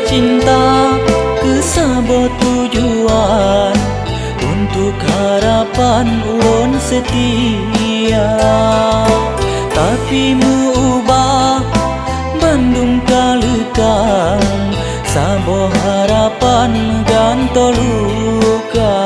Cinta ke sebuah tujuan untuk harapan ulun setia, tapi mengubah bandung kalekang sabuah harapan ganto luka.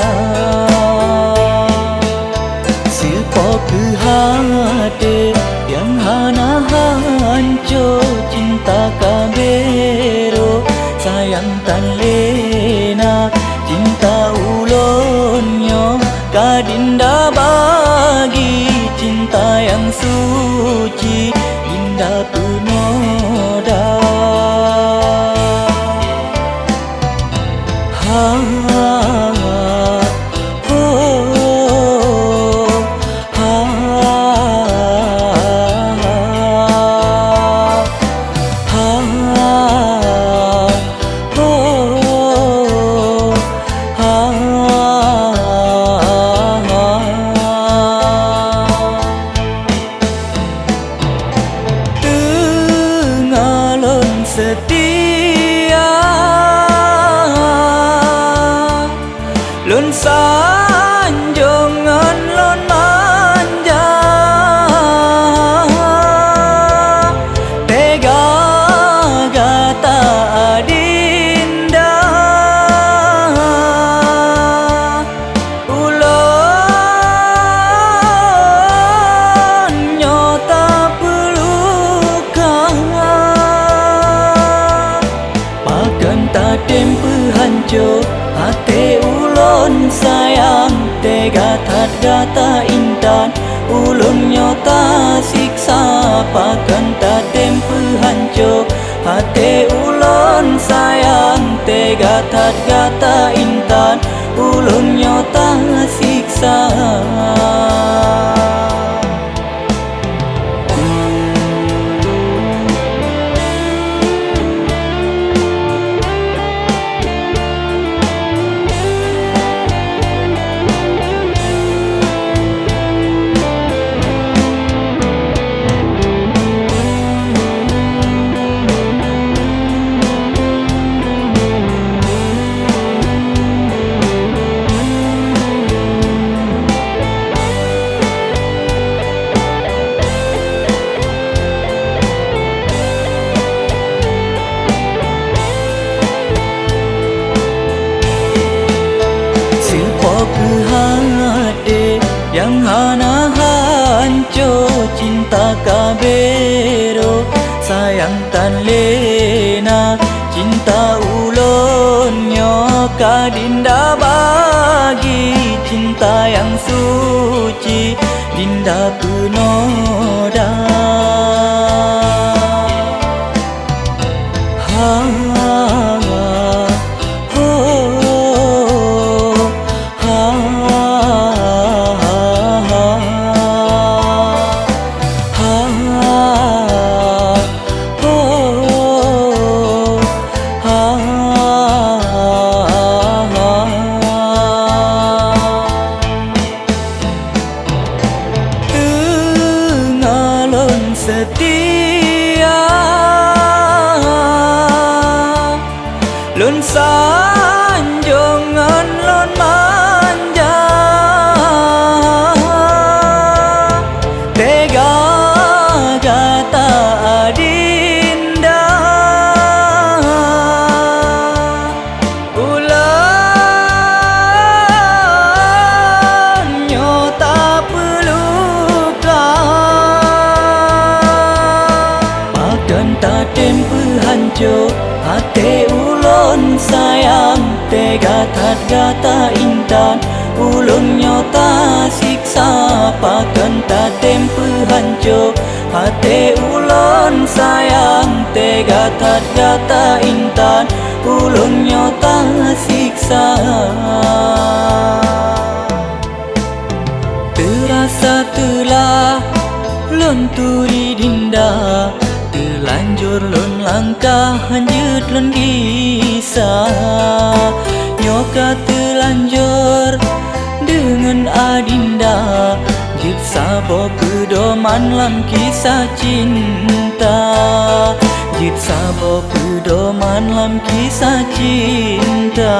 Silpo ke hati yang hana hancur cinta kabero sayang tan lena cinta ulonyo kadinda bagi cinta yang suci dinda penoda setia lun sanjongan lun manja tega gata adinda ulon nyota pelukan tak tempe hancur hati ulun sayang tega tat gata intan ulun nyota siksa pakan tak tempe hancur hati ulun sayang tega tat gata intan ulun nyota siksa. Yang hana hancur cinta kabero sayang tan lena cinta ulonyo kadinda bagi cinta yang suci dinda penoda setia lun sanjongan lun manja tega gata adinda ulun nyota tak tempe hancur hati ulun sayang tega tat gata intan ulun nyota siksa pakan tak tempe hancur hati ulun sayang tega tat gata intan ulun nyota siksa. turi dinda terlanjur lon langkah lanjut lon kisah nyoka terlanjur dengan adinda jut sabo pedoman lam kisah cinta jut sabo pedoman lam kisah cinta